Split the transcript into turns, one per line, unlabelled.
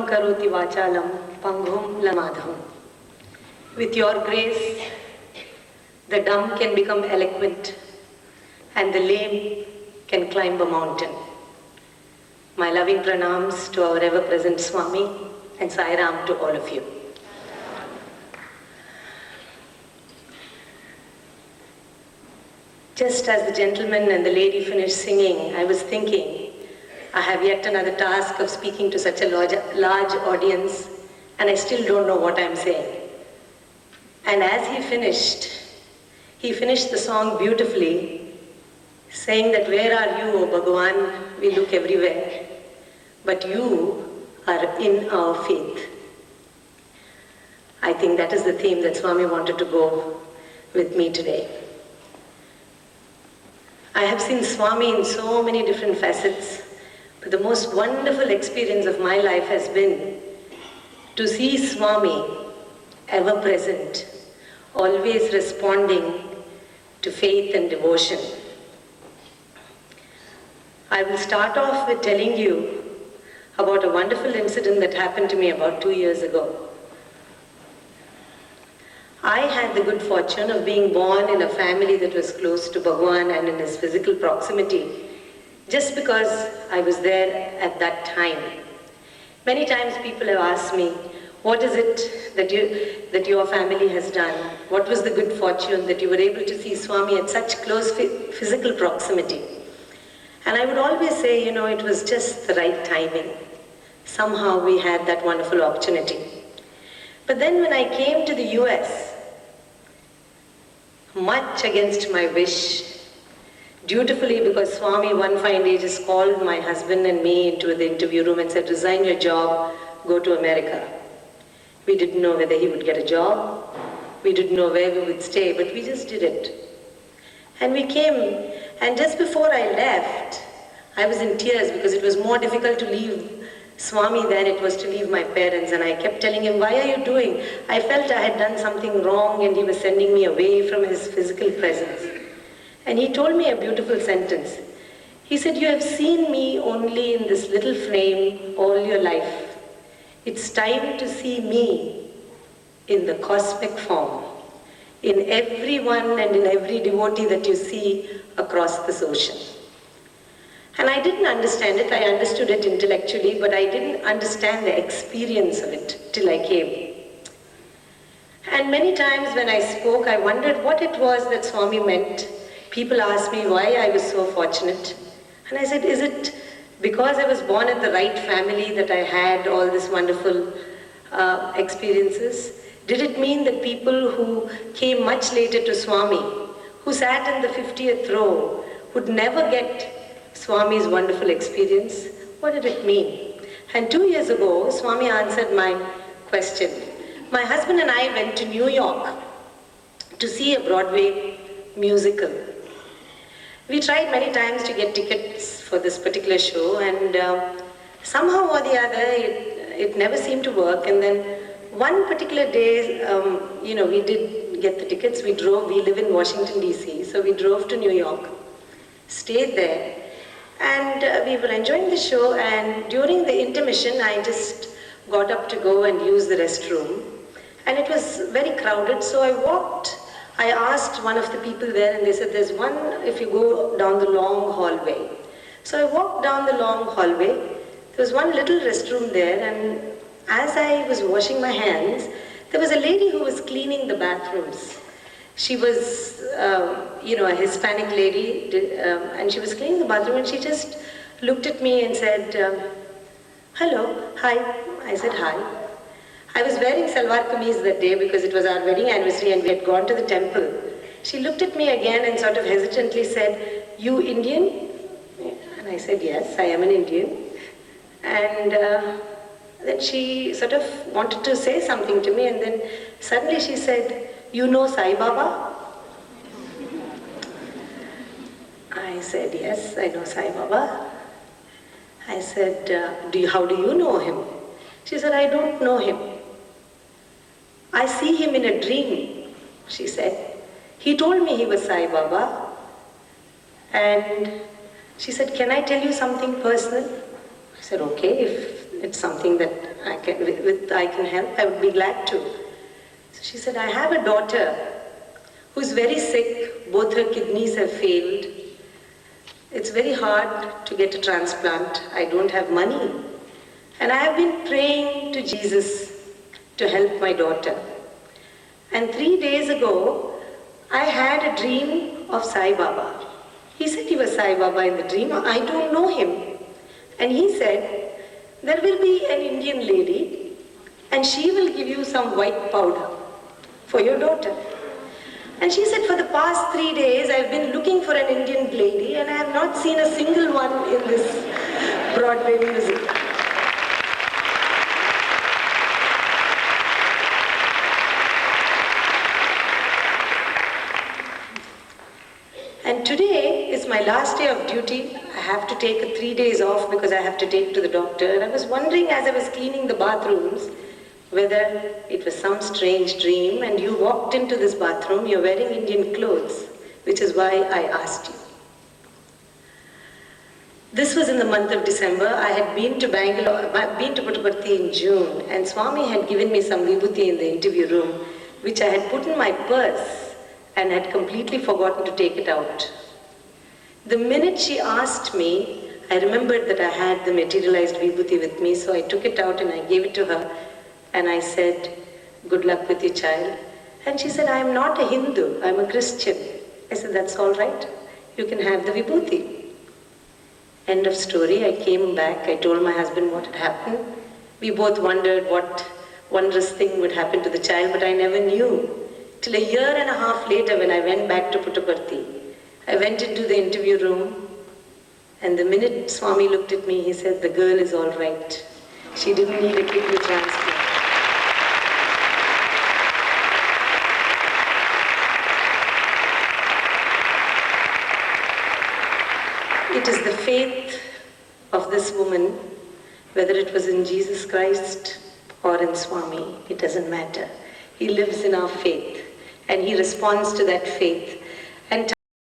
Mukam karoti vachalam panghum lamadham. With your grace, the dumb can become eloquent and the lame can climb a mountain. My loving pranams to our ever-present Swami and Sai Ram to all of you. Just as the gentleman and the lady finished singing, I was thinking, I have yet another task of speaking to such a large audience, and I still don't know what I'm saying. And as he finished the song beautifully, saying that where are you, O Bhagavan? We look everywhere, but you are in our faith. I think that is the theme that Swami wanted to go with me today. I have seen Swami in so many different facets, but the most wonderful experience of my life has been to see Swami ever present, always responding to faith and devotion. I will start off with telling you about a wonderful incident that happened to me about 2 years ago. I had the good fortune of being born in a family that was close to Bhagwan and in his physical proximity, just because I was there at that time. Many times people have asked me, what is it that your family has done? What was the good fortune that you were able to see Swami at such close physical proximity? And I would always say, it was just the right timing. Somehow we had that wonderful opportunity. But then when I came to the US, much against my wish, dutifully, because Swami one fine day just called my husband and me into the interview room and said, resign your job, go to America. We didn't know whether he would get a job. We didn't know where we would stay, but we just did it. And we came, and just before I left, I was in tears because it was more difficult to leave Swami than it was to leave my parents, and I kept telling him, why are you doing? I felt I had done something wrong and he was sending me away from his physical presence. And he told me a beautiful sentence. He said, you have seen me only in this little frame all your life. It's time to see me in the cosmic form, in everyone and in every devotee that you see across this ocean. And I didn't understand it. I understood it intellectually, but I didn't understand the experience of it till I came. And many times when I spoke, I wondered what it was that Swami meant. People asked me why I was so fortunate. And I said, is it because I was born in the right family that I had all these wonderful experiences? Did it mean that people who came much later to Swami, who sat in the 50th row, would never get Swami's wonderful experience? What did it mean? And 2 years ago, Swami answered my question. My husband and I went to New York to see a Broadway musical. We tried many times to get tickets for this particular show, and somehow or the other, it never seemed to work. And then one particular day, we did get the tickets. We live in Washington, D.C., so we drove to New York, stayed there, and we were enjoying the show, and during the intermission, I just got up to go and use the restroom. And it was very crowded, so I asked one of the people there, and they said, there's one if you go down the long hallway. So I walked down the long hallway. There was one little restroom there, and as I was washing my hands, there was a lady who was cleaning the bathrooms. She was, a Hispanic lady, and she was cleaning the bathroom, and she just looked at me and said, hello, hi. I said, hi. I was wearing salwar kameez that day because it was our wedding anniversary and we had gone to the temple. She looked at me again and sort of hesitantly said, you Indian? And I said, yes, I am an Indian. And then she sort of wanted to say something to me, and then suddenly she said, you know Sai Baba? I said, yes, I know Sai Baba. I said, how do you know him? She said, I don't know him. I see him in a dream, she said. He told me he was Sai Baba. And she said, can I tell you something personal? I said, okay, it's something that I can help, I would be glad to. So she said, I have a daughter who's very sick, both her kidneys have failed. It's very hard to get a transplant. I don't have money. And I have been praying to Jesus to help my daughter. And 3 days ago, I had a dream of Sai Baba. He said he was Sai Baba in the dream. I don't know him. And he said, there will be an Indian lady and she will give you some white powder for your daughter. And she said, for the past 3 days, I've been looking for an Indian lady and I have not seen a single one in this Broadway music. And today is my last day of duty. I have to take 3 days off because I have to take to the doctor. And I was wondering as I was cleaning the bathrooms whether it was some strange dream, and you walked into this bathroom, you're wearing Indian clothes, which is why I asked you. This was in the month of December. I had been to Puttaparthi in June, and Swami had given me some vibhuti in the interview room, which I had put in my purse and had completely forgotten to take it out. The minute she asked me, I remembered that I had the materialized vibhuti with me, so I took it out and I gave it to her. And I said, good luck with your child. And she said, I am not a Hindu, I'm a Christian. I said, that's all right. You can have the vibhuti. End of story. I came back, I told my husband what had happened. We both wondered what wondrous thing would happen to the child, but I never knew. Till a year and a half later, when I went back to Puttaparthi, I went into the interview room, and the minute Swami looked at me, he said, the girl is all right. She didn't need a kidney transplant. It is the faith of this woman, whether it was in Jesus Christ or in Swami, it doesn't matter. He lives in our faith and he responds to that faith